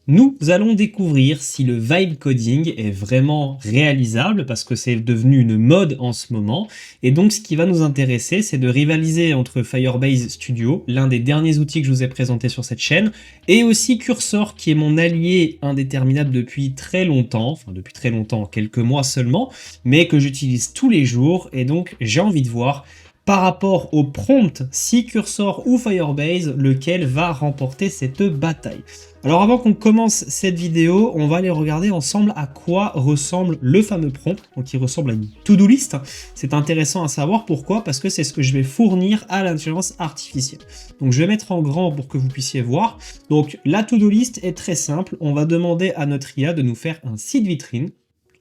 Nous allons découvrir si le vibe coding est vraiment réalisable parce que c'est devenu une mode en ce moment. Et donc, ce qui va nous intéresser, c'est de rivaliser entre Firebase Studio, l'un des derniers outils que je vous ai présenté sur cette chaîne, et aussi Cursor, qui est mon allié indéterminable depuis très longtemps, enfin depuis très longtemps, quelques mois seulement, mais que j'utilise tous les jours. Et donc, j'ai envie de voir par rapport au prompt, si Cursor ou Firebase, lequel va remporter cette bataille. Alors avant qu'on commence cette vidéo, on va aller regarder ensemble à quoi ressemble le fameux prompt, donc il ressemble à une to-do list. C'est intéressant à savoir pourquoi, parce que c'est ce que je vais fournir à l'intelligence artificielle. Donc je vais mettre en grand pour que vous puissiez voir. Donc la to-do list est très simple, on va demander à notre IA de nous faire un site vitrine,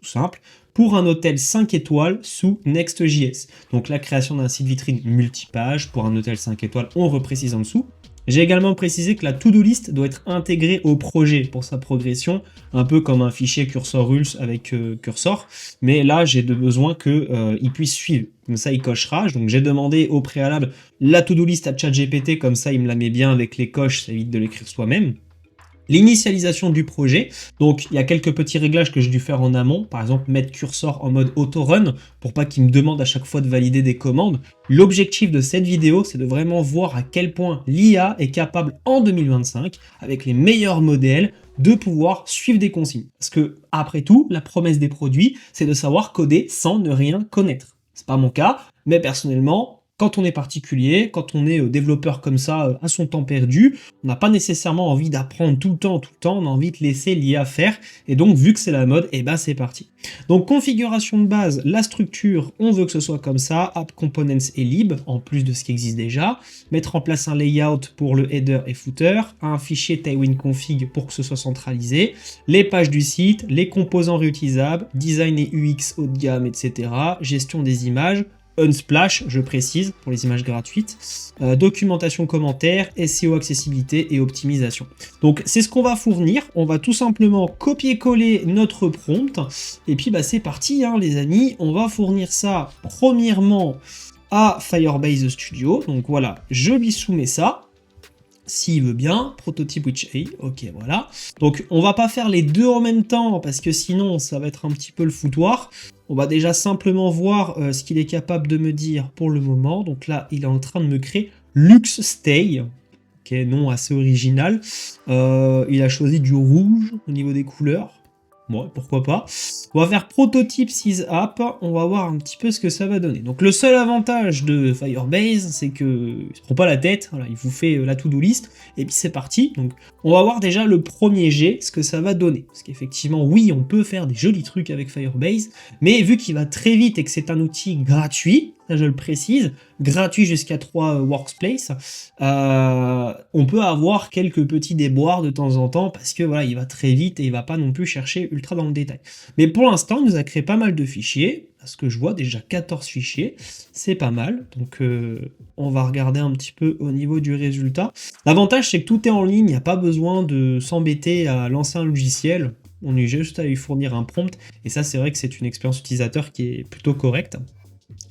tout simple, pour un hôtel 5 étoiles sous Next.js. Donc la création d'un site vitrine multipage pour un hôtel 5 étoiles, on reprécise en dessous. J'ai également précisé que la to-do list doit être intégrée au projet pour sa progression, un peu comme un fichier Cursor Rules avec Cursor, mais là j'ai besoin qu'il puisse suivre, comme ça il cochera. Donc j'ai demandé au préalable la to-do list à ChatGPT, comme ça il me la met bien avec les coches, ça évite de l'écrire soi-même. L'initialisation du projet, donc il y a quelques petits réglages que j'ai dû faire en amont, par exemple mettre Cursor en mode auto-run pour pas qu'il me demande à chaque fois de valider des commandes. L'objectif de cette vidéo, c'est de vraiment voir à quel point l'IA est capable en 2025, avec les meilleurs modèles, de pouvoir suivre des consignes. Parce que, après tout, la promesse des produits, c'est de savoir coder sans ne rien connaître. C'est pas mon cas, mais personnellement, quand on est particulier, quand on est développeur comme ça, à son temps perdu, on n'a pas nécessairement envie d'apprendre tout le temps, on a envie de laisser l'IA faire, et donc vu que c'est la mode, et ben c'est parti. Donc configuration de base, la structure, on veut que ce soit comme ça, app components et lib, en plus de ce qui existe déjà, mettre en place un layout pour le header et footer, un fichier Tailwind config pour que ce soit centralisé, les pages du site, les composants réutilisables, design et UX haut de gamme, etc., gestion des images, Unsplash, je précise, pour les images gratuites, documentation commentaires, SEO accessibilité et optimisation. Donc c'est ce qu'on va fournir, on va tout simplement copier-coller notre prompt, et puis bah, c'est parti hein, les amis, on va fournir ça premièrement à Firebase Studio, donc voilà, je lui soumets ça, s'il veut bien, prototype with AI, ok voilà. Donc on va pas faire les deux en même temps parce que sinon ça va être un petit peu le foutoir. On va déjà simplement voir ce qu'il est capable de me dire pour le moment. Donc là il est en train de me créer Lux Stay, ok, nom assez original. Il a choisi du rouge au niveau des couleurs. Bon, pourquoi pas. On va faire prototype 6 app, on va voir un petit peu ce que ça va donner. Donc le seul avantage de Firebase, c'est que il se prend pas la tête, voilà, il vous fait la to-do list, et puis c'est parti. Donc on va voir déjà le premier jet, ce que ça va donner. Parce qu'effectivement, oui, on peut faire des jolis trucs avec Firebase, mais vu qu'il va très vite et que c'est un outil gratuit, ça je le précise, gratuit jusqu'à 3 workspaces, on peut avoir quelques petits déboires de temps en temps parce que voilà, il va très vite et il va pas non plus chercher ultra dans le détail. Mais pour l'instant, il nous a créé pas mal de fichiers, parce que je vois déjà 14 fichiers, c'est pas mal, donc on va regarder un petit peu au niveau du résultat. L'avantage c'est que tout est en ligne, il n'y a pas besoin de s'embêter à lancer un logiciel, on est juste à lui fournir un prompt, et ça c'est vrai que c'est une expérience utilisateur qui est plutôt correcte.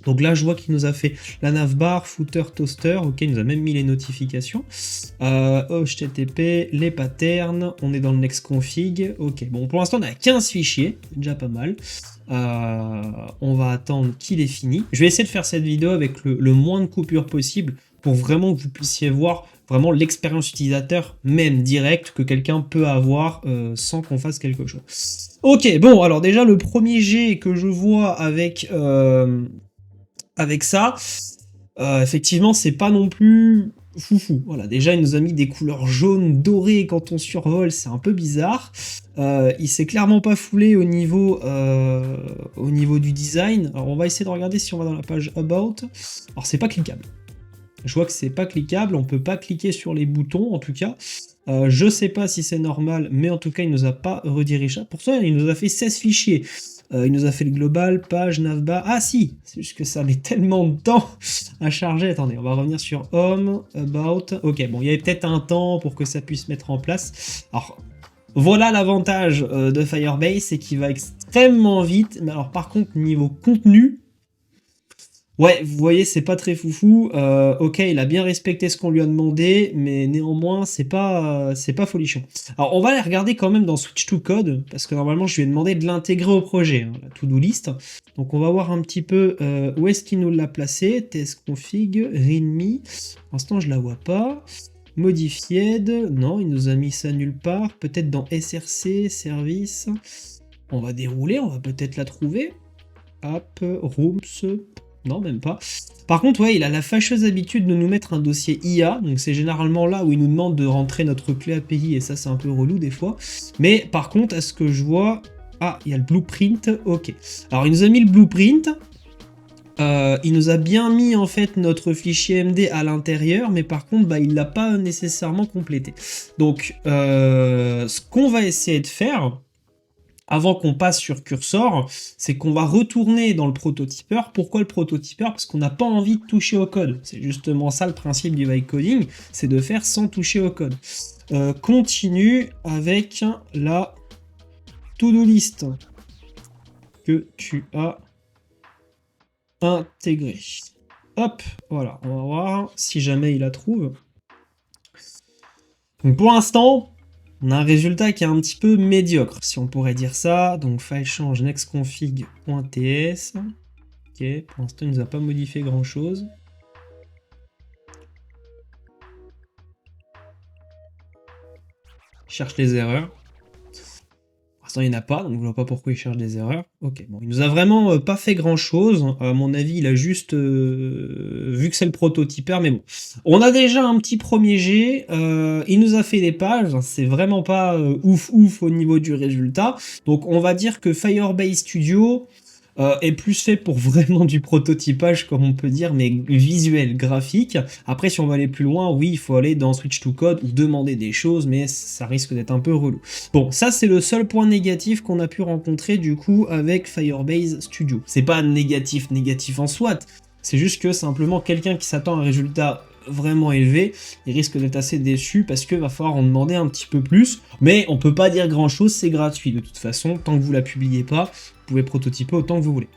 Donc là, je vois qu'il nous a fait la navbar, footer, toaster, ok, il nous a même mis les notifications, HTTP, les patterns, on est dans le next config, ok, bon, pour l'instant, on a 15 fichiers, c'est déjà pas mal, on va attendre qu'il ait fini. Je vais essayer de faire cette vidéo avec le moins de coupures possible, pour vraiment que vous puissiez voir vraiment l'expérience utilisateur, même direct, que quelqu'un peut avoir sans qu'on fasse quelque chose. Ok, bon, alors déjà, le premier jet que je vois avec ça, effectivement, c'est pas non plus foufou. Voilà, déjà, il nous a mis des couleurs jaunes, dorées quand on survole, c'est un peu bizarre. Il s'est clairement pas foulé au niveau du design. Alors, on va essayer de regarder si on va dans la page About. Alors, c'est pas cliquable. Je vois que c'est pas cliquable, on peut pas cliquer sur les boutons, en tout cas. Je sais pas si c'est normal, mais en tout cas, il nous a pas redirigé. Pour ça, il nous a fait 16 fichiers. Il nous a fait le global, page, navbar. Ah si, c'est juste que ça met tellement de temps à charger. Attendez, on va revenir sur Home, About. Ok, bon, il y avait peut-être un temps pour que ça puisse mettre en place. Alors, voilà l'avantage de Firebase, c'est qu'il va extrêmement vite. Mais alors, par contre, niveau contenu, Ouais, vous voyez, c'est pas très foufou. Ok, il a bien respecté ce qu'on lui a demandé, mais néanmoins, c'est pas folichon. Alors, on va aller regarder quand même dans Switch to Code, parce que normalement, je lui ai demandé de l'intégrer au projet, hein, la to-do list. Donc, on va voir un petit peu où est-ce qu'il nous l'a placé. Test config, readme. Pour l'instant, je la vois pas. Modified, non, il nous a mis ça nulle part. Peut-être dans SRC, service. On va dérouler, on va peut-être la trouver. App, rooms. Non, même pas. Par contre, ouais, il a la fâcheuse habitude de nous mettre un dossier IA, donc c'est généralement là où il nous demande de rentrer notre clé API, et ça c'est un peu relou des fois. Mais par contre, à ce que je vois... Ah, il y a le blueprint, ok. Alors il nous a mis le blueprint, il nous a bien mis en fait notre fichier MD à l'intérieur, mais par contre, bah, il l'a pas nécessairement complété. Donc, ce qu'on va essayer de faire... Avant qu'on passe sur Cursor, c'est qu'on va retourner dans le prototypeur. Pourquoi le prototypeur? Parce qu'on n'a pas envie de toucher au code. C'est justement ça le principe du vibe coding, c'est de faire sans toucher au code. Continue avec la to-do list que tu as intégrée. Hop, voilà, on va voir si jamais il la trouve. Donc pour l'instant, on a un résultat qui est un petit peu médiocre, si on pourrait dire ça. Donc file change nextconfig.ts. Ok, pour l'instant, il nous a pas modifié grand chose. Il cherche les erreurs. Pour l'instant, il n'y en a pas, donc je vois pas pourquoi il cherche des erreurs. Ok, bon, il nous a vraiment pas fait grand chose. À mon avis, il a juste vu que c'est le prototypeur, mais bon. On a déjà un petit premier jet. Il nous a fait des pages. C'est vraiment pas ouf au niveau du résultat. Donc, on va dire que Firebase Studio est plus fait pour vraiment du prototypage, comme on peut dire, mais visuel, graphique. Après, si on veut aller plus loin, oui, il faut aller dans Switch to Code ou demander des choses, mais ça risque d'être un peu relou. Bon, ça, c'est le seul point négatif qu'on a pu rencontrer, du coup, avec Firebase Studio. C'est pas négatif en soi, c'est juste que simplement quelqu'un qui s'attend à un résultat vraiment élevé, il risque d'être assez déçu parce que va falloir en demander un petit peu plus, mais on peut pas dire grand chose, c'est gratuit de toute façon, tant que vous la publiez pas, vous pouvez prototyper autant que vous voulez.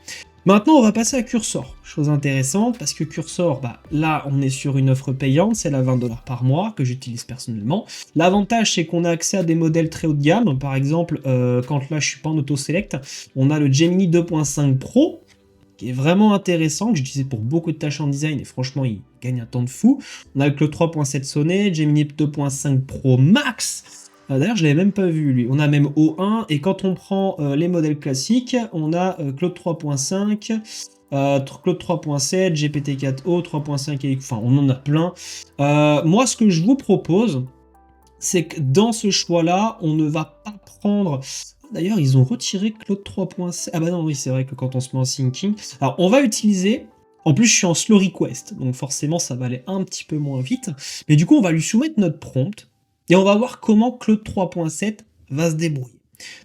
Maintenant, on va passer à Cursor. Chose intéressante, parce que Cursor, bah, là, on est sur une offre payante, c'est la 20 $ par mois, que j'utilise personnellement. L'avantage, c'est qu'on a accès à des modèles très haut de gamme. Par exemple, quand là, je suis pas en auto-select, on a le Gemini 2.5 Pro, qui est vraiment intéressant, que j'utilisais pour beaucoup de tâches en design, et franchement, il gagne un temps de fou. On a le Claude 3.7 Sonnet, Gemini 2.5 Pro Max. D'ailleurs, je l'avais même pas vu, lui. On a même O1, et quand on prend les modèles classiques, on a Claude 3.5, Claude 3.7, GPT-4o, 3.5, enfin, on en a plein. Moi, ce que je vous propose, c'est que dans ce choix-là, on ne va pas prendre... D'ailleurs, ils ont retiré Claude 3.7. Ah bah non, oui, c'est vrai que quand on se met en syncing... Alors, on va utiliser... En plus, je suis en slow request, donc forcément, ça va aller un petit peu moins vite. Mais du coup, on va lui soumettre notre prompt, et on va voir comment Claude 3.7 va se débrouiller.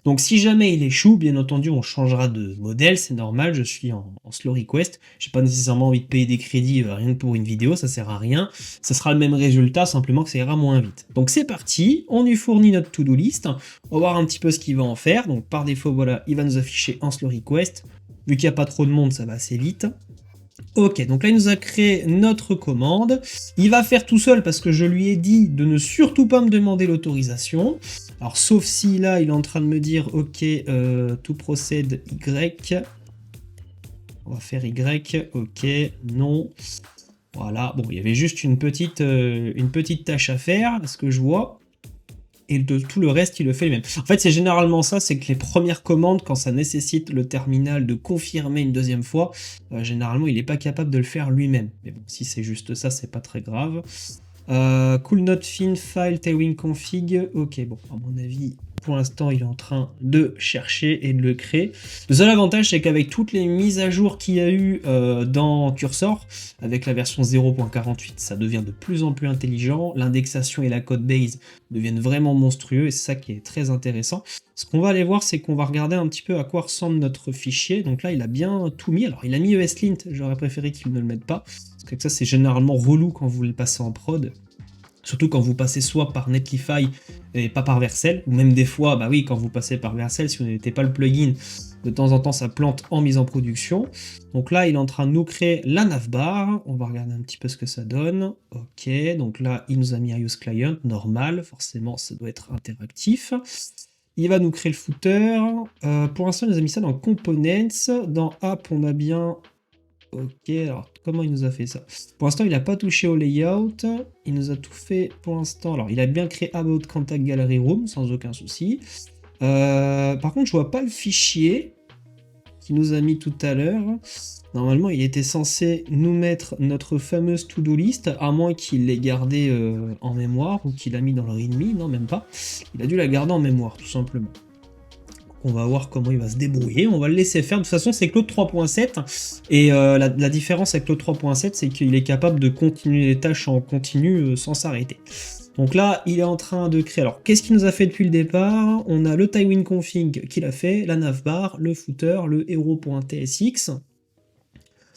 Donc si jamais il échoue, bien entendu, on changera de modèle, c'est normal, je suis en slow request, j'ai pas nécessairement envie de payer des crédits rien que pour une vidéo, ça sert à rien, ça sera le même résultat, simplement que ça ira moins vite. Donc c'est parti, on lui fournit notre to-do list, on va voir un petit peu ce qu'il va en faire, donc par défaut, voilà, il va nous afficher en slow request, vu qu'il n'y a pas trop de monde, ça va assez vite. Ok, donc là il nous a créé notre commande, il va faire tout seul parce que je lui ai dit de ne surtout pas me demander l'autorisation, alors sauf si là il est en train de me dire ok, tout procède Y, on va faire Y, ok, non, voilà, bon il y avait juste une petite tâche à faire, à ce que je vois, et de tout le reste, il le fait lui-même. En fait, c'est généralement ça, c'est que les premières commandes, quand ça nécessite le terminal de confirmer une deuxième fois, généralement, il n'est pas capable de le faire lui-même. Mais bon, si c'est juste ça, c'est pas très grave. Cool note fin file tailwind config. Ok, bon, à mon avis, pour l'instant, il est en train de chercher et de le créer. Le seul avantage, c'est qu'avec toutes les mises à jour qu'il y a eu dans Cursor, avec la version 0.48, ça devient de plus en plus intelligent. L'indexation et la codebase deviennent vraiment monstrueux et c'est ça qui est très intéressant. Ce qu'on va aller voir, c'est qu'on va regarder un petit peu à quoi ressemble notre fichier. Donc là, il a bien tout mis. Alors, il a mis ESLint, j'aurais préféré qu'il ne le mette pas. Parce que ça, c'est généralement relou quand vous le passez en prod. Surtout quand vous passez soit par Netlify et pas par Vercel, ou même des fois, bah oui, quand vous passez par Vercel, si vous n'avez pas le plugin, de temps en temps ça plante en mise en production. Donc là, il est en train de nous créer la navbar. On va regarder un petit peu ce que ça donne. Ok, donc là, il nous a mis iOS Client, normal, forcément ça doit être interactif. Il va nous créer le footer. Pour l'instant, il nous a mis ça dans Components. Dans App, on a bien... Ok, alors comment il nous a fait ça? Pour l'instant, il n'a pas touché au layout. Il nous a tout fait pour l'instant. Alors, il a bien créé About Contact Gallery Room, sans aucun souci. Par contre, je vois pas le fichier qu'il nous a mis tout à l'heure. Normalement, il était censé nous mettre notre fameuse to-do list, à moins qu'il l'ait gardé en mémoire ou qu'il l'a mis dans le readme. Non, même pas. Il a dû la garder en mémoire, tout simplement. On va voir comment il va se débrouiller, on va le laisser faire. De toute façon, c'est Claude 3.7, et la différence avec Claude 3.7, c'est qu'il est capable de continuer les tâches en continu sans s'arrêter. Donc là, il est en train de créer. Alors, qu'est-ce qu'il nous a fait depuis le départ? On a le Tailwind config qu'il a fait, la navbar, le footer, le hero.tsx.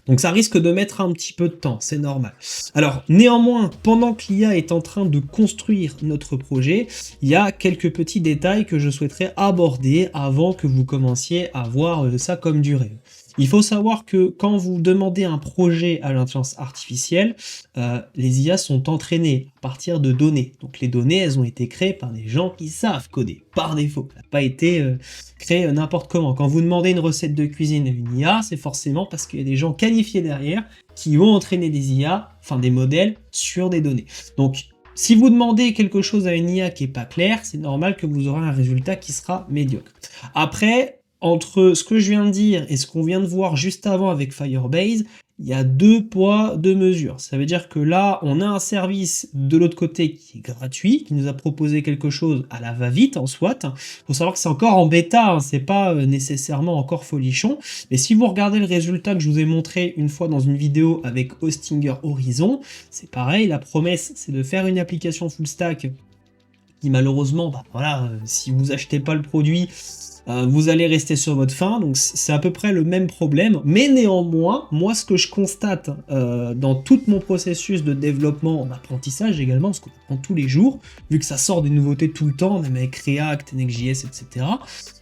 Donc ça risque de mettre un petit peu de temps, c'est normal. Alors néanmoins, pendant que l'IA est en train de construire notre projet, il y a quelques petits détails que je souhaiterais aborder avant que vous commenciez à voir ça comme du rêve. Il faut savoir que quand vous demandez un projet à l'intelligence artificielle, les IA sont entraînées à partir de données. Donc les données, elles ont été créées par des gens qui savent coder, par défaut. Ça n'a pas été créé n'importe comment. Quand vous demandez une recette de cuisine à une IA, c'est forcément parce qu'il y a des gens qualifiés derrière qui ont entraîné des IA, enfin des modèles, sur des données. Donc si vous demandez quelque chose à une IA qui n'est pas clair, c'est normal que vous aurez un résultat qui sera médiocre. Après, entre ce que je viens de dire et ce qu'on vient de voir juste avant avec Firebase, il y a 2 poids, 2 mesures. Ça veut dire que là, on a un service de l'autre côté qui est gratuit, qui nous a proposé quelque chose à la va-vite en soit. Il faut savoir que c'est encore en bêta, hein, c'est pas nécessairement encore folichon. Mais si vous regardez le résultat que je vous ai montré une fois dans une vidéo avec Hostinger Horizon, c'est pareil, la promesse c'est de faire une application full stack qui malheureusement, bah voilà, si vous achetez pas le produit, vous allez rester sur votre faim, donc c'est à peu près le même problème, mais néanmoins, moi ce que je constate dans tout mon processus de développement en apprentissage également, parce qu'on apprend tous les jours, vu que ça sort des nouveautés tout le temps, même avec React, Next.js, etc.,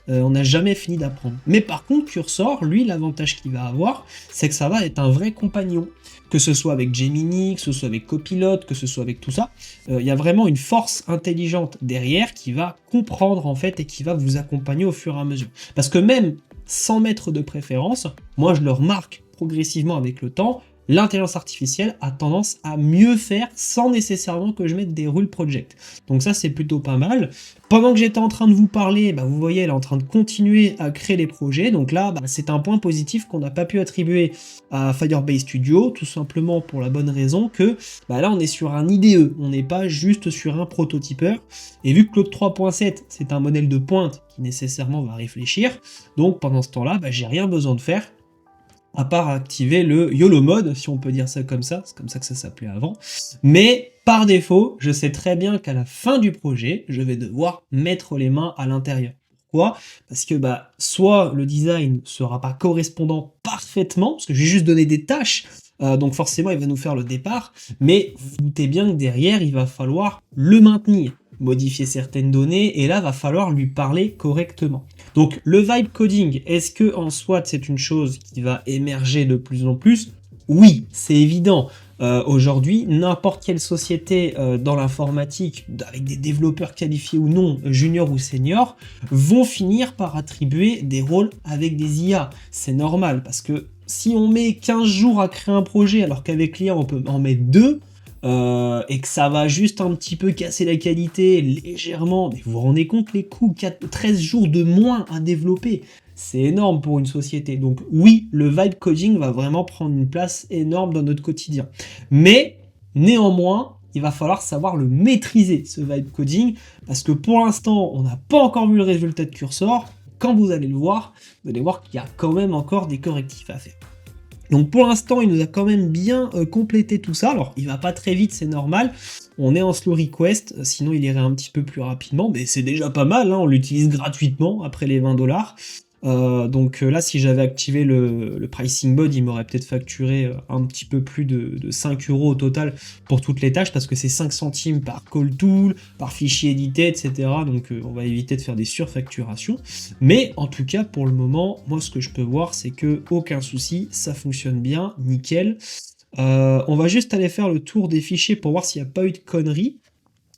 on n'a jamais fini d'apprendre. Mais par contre, Cursor, lui, l'avantage qu'il va avoir, c'est que ça va être un vrai compagnon. Que ce soit avec Gemini, que ce soit avec Copilot, que ce soit avec tout ça, il y a vraiment une force intelligente derrière qui va comprendre en fait et qui va vous accompagner au fur et à mesure. Parce que même sans mettre de préférence, moi je le remarque progressivement avec le temps, l'intelligence artificielle a tendance à mieux faire sans nécessairement que je mette des rule project. Donc ça c'est plutôt pas mal. Pendant que j'étais en train de vous parler, bah, vous voyez elle est en train de continuer à créer les projets. Donc là bah, c'est un point positif qu'on n'a pas pu attribuer à Firebase Studio, tout simplement pour la bonne raison que bah, là on est sur un IDE, on n'est pas juste sur un prototypeur. Et vu que Claude 3.7 c'est un modèle de pointe qui nécessairement va réfléchir, donc pendant ce temps-là bah, j'ai rien besoin de faire à part activer le YOLO mode, si on peut dire ça comme ça, c'est comme ça que ça s'appelait avant. Mais par défaut, je sais très bien qu'à la fin du projet, je vais devoir mettre les mains à l'intérieur. Pourquoi? Parce que bah, soit le design sera pas correspondant parfaitement, parce que je vais juste donner des tâches, donc forcément il va nous faire le départ, mais vous doutez bien que derrière, il va falloir le maintenir, modifier certaines données, et là, va falloir lui parler correctement. Donc, le vibe coding, est-ce que en soi, c'est une chose qui va émerger de plus en plus? Oui, c'est évident. Aujourd'hui, n'importe quelle société dans l'informatique, avec des développeurs qualifiés ou non, juniors ou seniors, vont finir par attribuer des rôles avec des IA. C'est normal, parce que si on met 15 jours à créer un projet, alors qu'avec l'IA, on peut en mettre 2, et que ça va juste un petit peu casser la qualité légèrement, mais vous vous rendez compte les coûts, 13 jours de moins à développer, c'est énorme pour une société. Donc oui, le vibe coding va vraiment prendre une place énorme dans notre quotidien. Mais néanmoins, il va falloir savoir le maîtriser, ce vibe coding, parce que pour l'instant, on n'a pas encore vu le résultat de Cursor. Quand vous allez le voir, vous allez voir qu'il y a quand même encore des correctifs à faire. Donc pour l'instant, il nous a quand même bien complété tout ça. Alors, il va pas très vite, c'est normal. On est en slow request, sinon il irait un petit peu plus rapidement. Mais c'est déjà pas mal, hein, on l'utilise gratuitement après les $20. Donc là, si j'avais activé le pricing mode, il m'aurait peut-être facturé un petit peu plus de 5 € au total pour toutes les tâches, parce que c'est 5 centimes par call tool, par fichier édité, etc. Donc on va éviter de faire des surfacturations. Mais en tout cas, pour le moment, moi ce que je peux voir, c'est que aucun souci, ça fonctionne bien, nickel. On va juste aller faire le tour des fichiers pour voir s'il n'y a pas eu de conneries.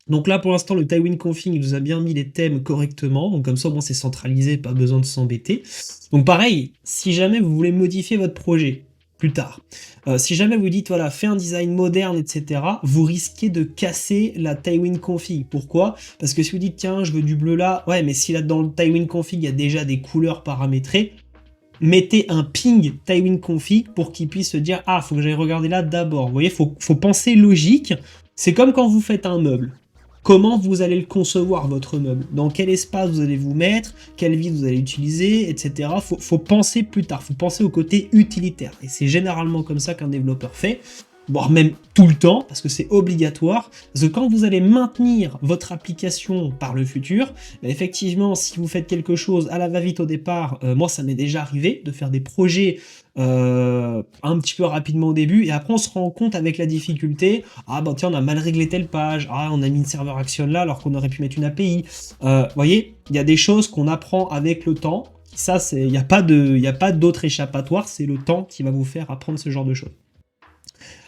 Donc là, pour l'instant, le Tailwind Config nous a bien mis les thèmes correctement. Donc comme ça, au moins, c'est centralisé, pas besoin de s'embêter. Donc pareil, si jamais vous voulez modifier votre projet plus tard, si jamais vous dites, voilà, fais un design moderne, etc., vous risquez de casser la Tailwind Config. Pourquoi? Parce que si vous dites, tiens, je veux du bleu là, ouais, mais si là, dans le Tailwind Config, il y a déjà des couleurs paramétrées, mettez un ping Tailwind Config pour qu'il puisse se dire, ah, faut que j'aille regarder là d'abord. Vous voyez, faut penser logique. C'est comme quand vous faites un meuble. Comment vous allez le concevoir, votre meuble? Dans quel espace vous allez vous mettre? Quelle vis vous allez utiliser, etc. Faut penser plus tard, faut penser au côté utilitaire. Et c'est généralement comme ça qu'un développeur fait, voire même tout le temps, parce que c'est obligatoire. Parce que quand vous allez maintenir votre application par le futur, bah effectivement, si vous faites quelque chose à la va-vite au départ, moi ça m'est déjà arrivé de faire des projets un petit peu rapidement au début, et après on se rend compte avec la difficulté, ah bah tiens on a mal réglé telle page, ah on a mis une serveur action là alors qu'on aurait pu mettre une API. Vous voyez, il y a des choses qu'on apprend avec le temps, ça il n'y a pas d'autre échappatoire, c'est le temps qui va vous faire apprendre ce genre de choses.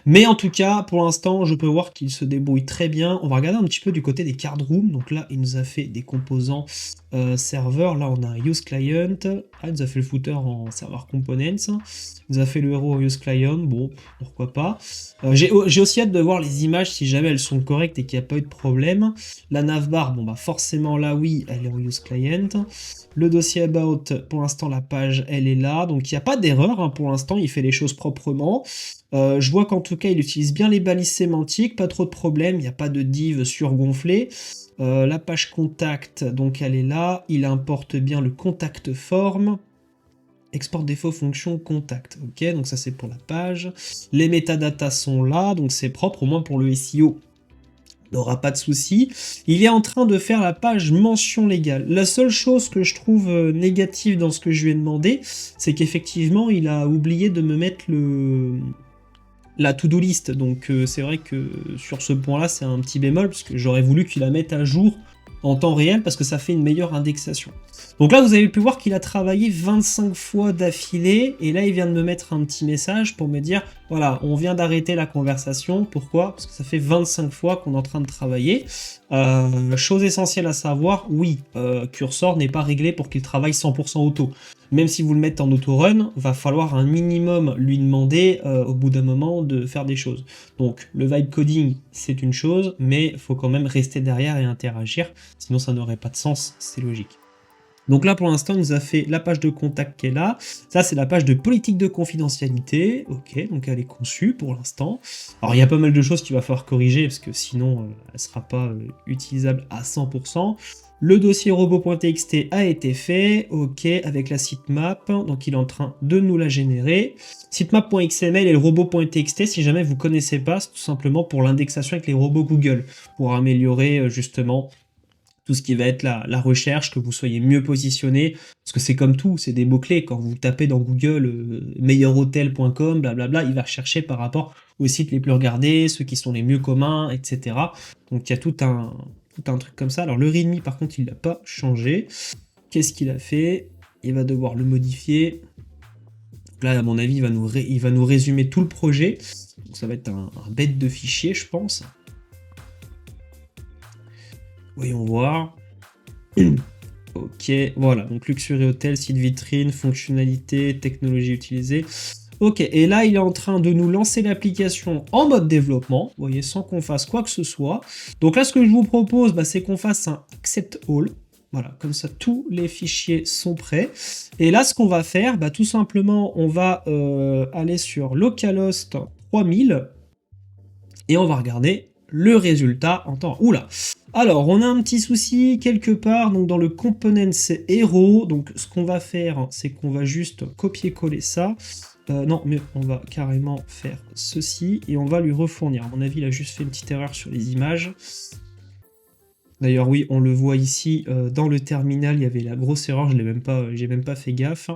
Mais en tout cas, pour l'instant, je peux voir qu'il se débrouille très bien. On va regarder un petit peu du côté des card rooms. Donc là, il nous a fait des composants serveurs. Là, on a un use client. Ah, il nous a fait le footer en server components. Il nous a fait le héros use client. Bon, pourquoi pas. J'ai aussi hâte de voir les images si jamais elles sont correctes et qu'il n'y a pas eu de problème. La navbar, bon bah forcément là, oui, elle est en use client. Le dossier about, pour l'instant, la page, elle est là. Donc il n'y a pas d'erreur, hein, pour l'instant, il fait les choses proprement. Je vois qu'en tout cas, il utilise bien les balises sémantiques, pas trop de problèmes, il n'y a pas de div surgonflé. La page contact, donc elle est là. Il importe bien le contact form. Export défaut fonction contact. Ok, donc ça c'est pour la page. Les métadatas sont là, donc c'est propre, au moins pour le SEO. Il n'aura pas de souci. Il est en train de faire la page mention légale. La seule chose que je trouve négative dans ce que je lui ai demandé, c'est qu'effectivement, il a oublié de me mettre la to-do list. Donc c'est vrai que sur ce point-là, c'est un petit bémol, parce que j'aurais voulu qu'il la mette à jour en temps réel, parce que ça fait une meilleure indexation. Donc là, vous avez pu voir qu'il a travaillé 25 fois d'affilée, et là, il vient de me mettre un petit message pour me dire, voilà, on vient d'arrêter la conversation. Pourquoi? Parce que ça fait 25 fois qu'on est en train de travailler. Chose essentielle à savoir, oui, Cursor n'est pas réglé pour qu'il travaille 100% auto. Même si vous le mettez en auto-run, va falloir un minimum lui demander au bout d'un moment de faire des choses. Donc le vibe coding, c'est une chose, mais il faut quand même rester derrière et interagir, sinon ça n'aurait pas de sens, c'est logique. Donc là, pour l'instant, il nous a fait la page de contact qui est là. Ça, c'est la page de politique de confidentialité. Ok, donc elle est conçue pour l'instant. Alors, il y a pas mal de choses qu'il va falloir corriger, parce que sinon, elle ne sera pas utilisable à 100%. Le dossier robot.txt a été fait, ok, avec la sitemap, donc il est en train de nous la générer. Sitemap.xml et le robot.txt, si jamais vous ne connaissez pas, c'est tout simplement pour l'indexation avec les robots Google, pour améliorer justement tout ce qui va être la recherche, que vous soyez mieux positionné, parce que c'est comme tout, c'est des mots-clés. Quand vous tapez dans Google meilleurhôtel.com, blablabla, il va rechercher par rapport aux sites les plus regardés, ceux qui sont les mieux communs, etc. Donc il y a tout un truc comme ça. Alors le readme, par contre, il l'a pas changé. Qu'est-ce qu'il a fait? Il va devoir le modifier. Là, à mon avis, il va nous résumer tout le projet. Donc ça va être un bête de fichier, je pense. Voyons voir. Ok, voilà, donc Luxury Hotel, site vitrine, fonctionnalité, technologie utilisée. Ok, et là, il est en train de nous lancer l'application en mode développement, vous voyez, sans qu'on fasse quoi que ce soit. Donc là, ce que je vous propose, c'est qu'on fasse un accept all. Voilà, comme ça, tous les fichiers sont prêts. Et là, ce qu'on va faire, tout simplement, on va aller sur localhost 3000 et on va regarder le résultat en temps. Oula! Alors, on a un petit souci quelque part, donc dans le components hero. Donc, ce qu'on va faire, c'est qu'on va juste copier-coller ça. Non, mais on va carrément faire ceci et on va lui refournir. À mon avis, il a juste fait une petite erreur sur les images. D'ailleurs, oui, on le voit ici dans le terminal, il y avait la grosse erreur, j'ai même pas fait gaffe.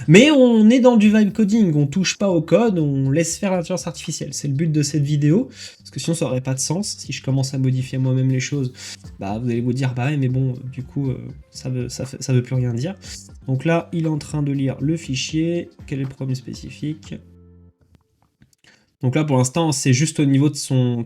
Mais on est dans du vibe coding, on touche pas au code, on laisse faire l'intelligence artificielle. C'est le but de cette vidéo, parce que sinon ça aurait pas de sens. Si je commence à modifier moi-même les choses, bah vous allez vous dire, bah ouais, mais bon, du coup, ça veut plus rien dire. Donc là, il est en train de lire le fichier. Quel est le problème spécifique? Donc là, pour l'instant, c'est juste au niveau de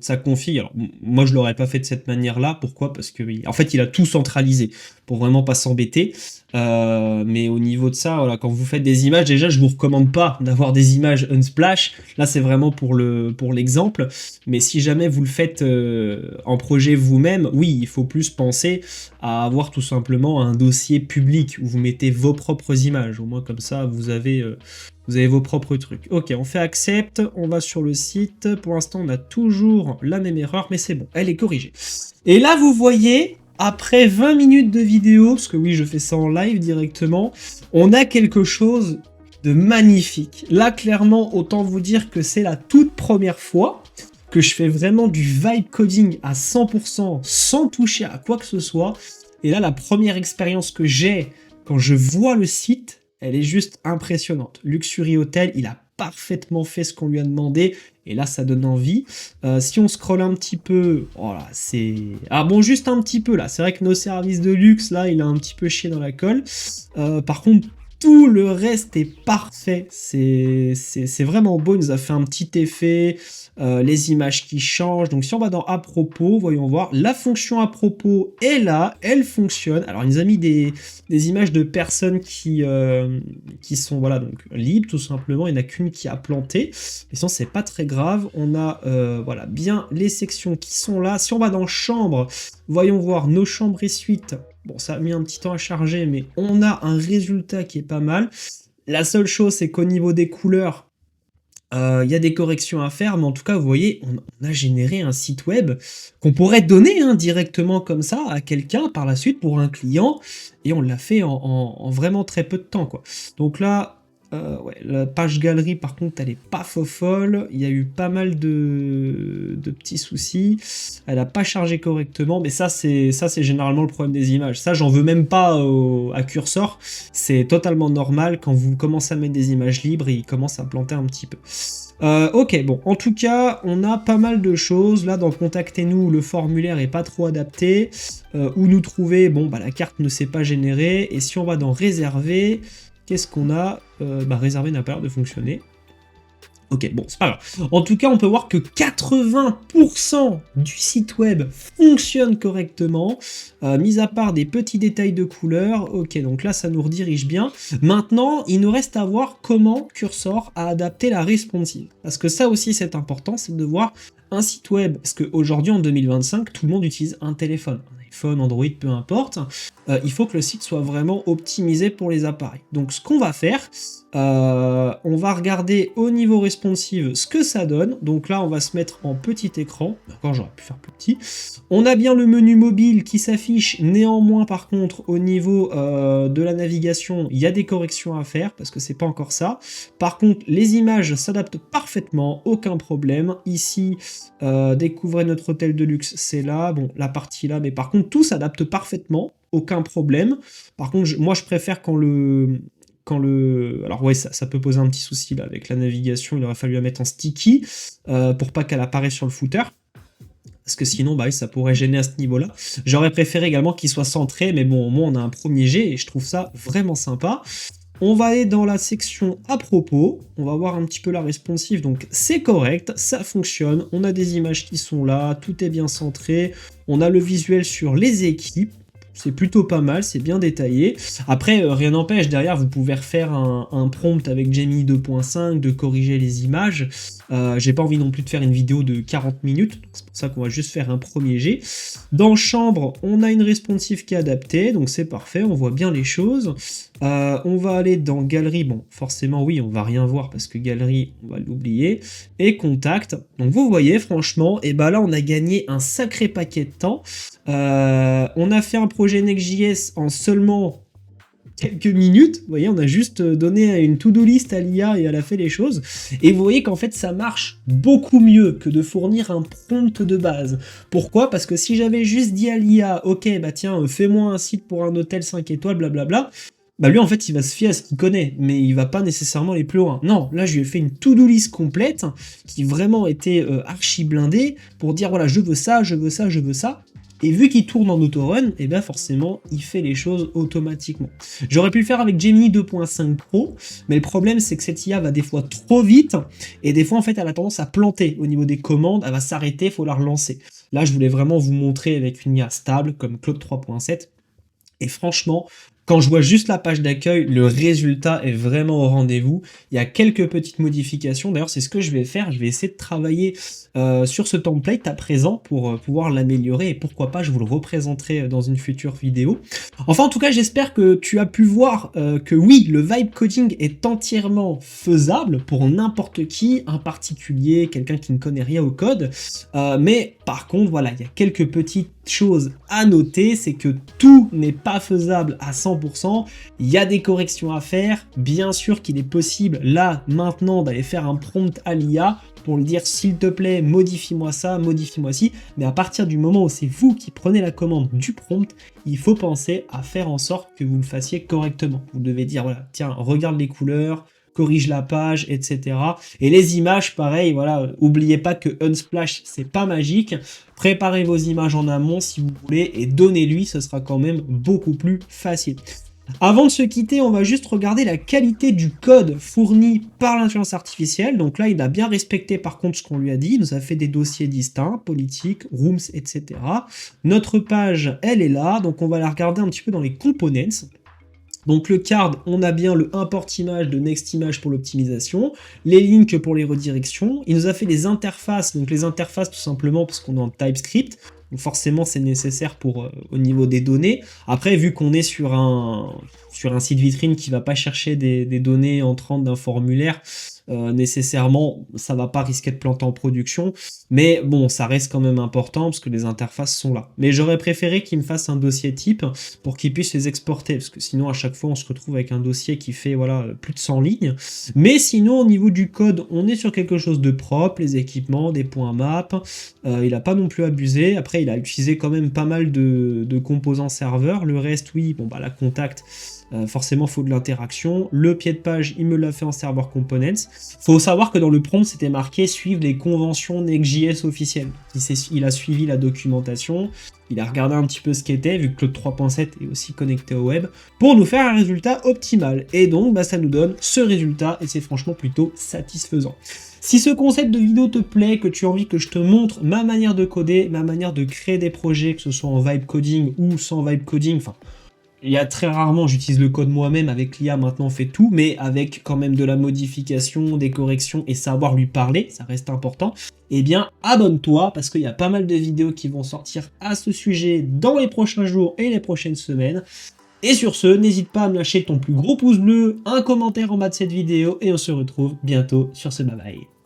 sa config. Alors, moi, je l'aurais pas fait de cette manière-là. Pourquoi? Parce que, en fait, il a tout centralisé pour vraiment pas s'embêter. Mais au niveau de ça, voilà, quand vous faites des images, déjà, je vous recommande pas d'avoir des images Unsplash. Là, c'est vraiment pour l'exemple. Mais si jamais vous le faites en projet vous-même, oui, il faut plus penser à avoir tout simplement un dossier public où vous mettez vos propres images. Au moins, comme ça, vous avez vos propres trucs. Ok, on fait accept, on va sur le site. Pour l'instant, on a toujours la même erreur, mais c'est bon, elle est corrigée. Et là, vous voyez, après 20 minutes de vidéo, parce que oui, je fais ça en live directement, on a quelque chose de magnifique. Là, clairement, autant vous dire que c'est la toute première fois que je fais vraiment du vibe coding à 100% sans toucher à quoi que ce soit. Et là, la première expérience que j'ai quand je vois le site, elle est juste impressionnante. Luxury Hotel, il a parfaitement fait ce qu'on lui a demandé. Et là, ça donne envie. Si on scrolle un petit peu, voilà, c'est... Ah bon, juste un petit peu là. C'est vrai que nos services de luxe, là, il a un petit peu chié dans la colle. Par contre, tout le reste est parfait. C'est vraiment beau. Il nous a fait un petit effet. Les images qui changent. Donc si on va dans à propos, voyons voir, la fonction à propos est là, elle fonctionne. Alors il nous a mis des images de personnes qui sont voilà, donc libres tout simplement, il n'y en a qu'une qui a planté, mais sinon c'est pas très grave. On a voilà, bien les sections qui sont là. Si on va dans chambre, voyons voir nos chambres et suites. Bon, ça a mis un petit temps à charger, mais on a un résultat qui est pas mal. La seule chose, c'est qu'au niveau des couleurs, y a des corrections à faire, mais en tout cas, vous voyez, on a généré un site web qu'on pourrait donner directement comme ça à quelqu'un par la suite pour un client, et on l'a fait en vraiment très peu de temps, quoi. Donc là, ouais, la page galerie, par contre, elle est pas folle. Il y a eu pas mal de petits soucis. Elle a pas chargé correctement, mais ça c'est généralement le problème des images. Ça, j'en veux même pas à Cursor. C'est totalement normal quand vous commencez à mettre des images libres, il commence à planter un petit peu. Ok, bon, en tout cas, on a pas mal de choses. Là, dans Contactez-nous, le formulaire est pas trop adapté. Où nous trouver, bon, bah la carte ne s'est pas générée. Et si on va dans Réserver, qu'est-ce qu'on a? Réserver n'a pas l'air de fonctionner. Ok, bon, c'est pas grave. En tout cas, on peut voir que 80% du site web fonctionne correctement, mis à part des petits détails de couleur. Ok, donc là, ça nous redirige bien. Maintenant, il nous reste à voir comment Cursor a adapté la responsive. Parce que ça aussi, c'est important, c'est de voir un site web. Parce qu'aujourd'hui, en 2025, tout le monde utilise un téléphone. iPhone, Android, peu importe, il faut que le site soit vraiment optimisé pour les appareils. Donc ce qu'on va faire, on va regarder au niveau responsive ce que ça donne. Donc là, on va se mettre en petit écran. D'accord, j'aurais pu faire plus petit. On a bien le menu mobile qui s'affiche. Néanmoins, par contre, au niveau de la navigation, il y a des corrections à faire parce que c'est pas encore ça. Par contre, les images s'adaptent parfaitement, aucun problème. Ici, découvrez notre hôtel de luxe, c'est là. Bon, la partie là, mais par contre, tout s'adapte parfaitement, aucun problème. Par contre, moi, je préfère quand le... Alors ouais, ça peut poser un petit souci là avec la navigation, il aurait fallu la mettre en sticky pour pas qu'elle apparaisse sur le footer. Parce que sinon, bah, ça pourrait gêner à ce niveau-là. J'aurais préféré également qu'il soit centré, mais bon, au moins on a un premier jet et je trouve ça vraiment sympa. On va aller dans la section à propos, on va voir un petit peu la responsive, donc c'est correct, ça fonctionne, on a des images qui sont là, tout est bien centré, on a le visuel sur les équipes, c'est plutôt pas mal, c'est bien détaillé. Après, rien n'empêche, derrière, vous pouvez refaire un prompt avec Gemini 2.5, de corriger les images. J'ai pas envie non plus de faire une vidéo de 40 minutes, c'est pour ça qu'on va juste faire un premier jet. Dans Chambre, on a une responsive qui est adaptée, donc c'est parfait, on voit bien les choses. On va aller dans Galerie, bon, forcément, oui, on va rien voir parce que Galerie, on va l'oublier. Et Contact, donc vous voyez, franchement, et bah là, on a gagné un sacré paquet de temps. On a fait un projet Next.js en seulement quelques minutes. Vous voyez, on a juste donné une to-do list à l'IA et elle a fait les choses. Et vous voyez qu'en fait, ça marche beaucoup mieux que de fournir un prompt de base. Pourquoi? Parce que si j'avais juste dit à l'IA, ok, bah tiens, fais-moi un site pour un hôtel 5 étoiles, blablabla, bah lui en fait il va se fier à ce qu'il connaît, mais il va pas nécessairement aller plus loin. Non, là je lui ai fait une to-do list complète, qui vraiment était archi blindée, pour dire voilà, je veux ça, je veux ça, je veux ça. Et vu qu'il tourne en autorun, et bien forcément, il fait les choses automatiquement. J'aurais pu le faire avec Gemini 2.5 Pro, mais le problème c'est que cette IA va des fois trop vite, et des fois en fait elle a tendance à planter au niveau des commandes, elle va s'arrêter, il faut la relancer. Là je voulais vraiment vous montrer avec une IA stable comme Claude 3.7, et franchement, quand je vois juste la page d'accueil, le résultat est vraiment au rendez-vous. Il y a quelques petites modifications. D'ailleurs, c'est ce que je vais faire. Je vais essayer de travailler sur ce template à présent pour pouvoir l'améliorer. Et pourquoi pas, je vous le représenterai dans une future vidéo. Enfin, en tout cas, j'espère que tu as pu voir que oui, le vibe coding est entièrement faisable pour n'importe qui, un particulier, quelqu'un qui ne connaît rien au code. Mais par contre, voilà, il y a quelques petites choses à noter, c'est que tout n'est pas faisable à 100%, il y a des corrections à faire, bien sûr qu'il est possible là, maintenant, d'aller faire un prompt à l'IA pour lui dire s'il te plaît, modifie-moi ça, modifie-moi ci, mais à partir du moment où c'est vous qui prenez la commande du prompt, il faut penser à faire en sorte que vous le fassiez correctement. Vous devez dire, voilà, tiens, regarde les couleurs, corrige la page, etc. Et les images, pareil, voilà, oubliez pas que Unsplash, c'est pas magique. Préparez vos images en amont si vous voulez et donnez-lui, ce sera quand même beaucoup plus facile. Avant de se quitter, on va juste regarder la qualité du code fourni par l'intelligence artificielle. Donc là, il a bien respecté par contre ce qu'on lui a dit. Il nous a fait des dossiers distincts, politique, rooms, etc. Notre page, elle est là. Donc on va la regarder un petit peu dans les components. Donc le card, on a bien le import image de next image pour l'optimisation, les links pour les redirections, il nous a fait des interfaces, donc les interfaces tout simplement parce qu'on est en TypeScript, donc forcément c'est nécessaire pour au niveau des données. Après vu qu'on est sur un site vitrine qui va pas chercher des données entrantes d'un formulaire, nécessairement ça va pas risquer de planter en production, mais bon ça reste quand même important parce que les interfaces sont là. Mais j'aurais préféré qu'il me fasse un dossier type pour qu'il puisse les exporter, parce que sinon à chaque fois on se retrouve avec un dossier qui fait voilà plus de 100 lignes. Mais sinon au niveau du code on est sur quelque chose de propre, les équipements, des points map, il a pas non plus abusé. Après il a utilisé quand même pas mal de composants serveurs, le reste oui, bon bah la contact, forcément faut de l'interaction. Le pied de page, il me l'a fait en server components. Faut savoir que dans le prompt, c'était marqué suivre les conventions Next.js officielles. Il a suivi la documentation, il a regardé un petit peu ce qu'était, vu que Claude 3.7 est aussi connecté au web, pour nous faire un résultat optimal. Et donc, bah, ça nous donne ce résultat, et c'est franchement plutôt satisfaisant. Si ce concept de vidéo te plaît, que tu as envie que je te montre ma manière de coder, ma manière de créer des projets, que ce soit en vibe coding ou sans vibe coding, enfin, il y a très rarement, j'utilise le code moi-même, avec l'IA maintenant on fait tout, mais avec quand même de la modification, des corrections et savoir lui parler, ça reste important. Eh bien, abonne-toi parce qu'il y a pas mal de vidéos qui vont sortir à ce sujet dans les prochains jours et les prochaines semaines. Et sur ce, n'hésite pas à me lâcher ton plus gros pouce bleu, un commentaire en bas de cette vidéo et on se retrouve bientôt sur ce bye bye.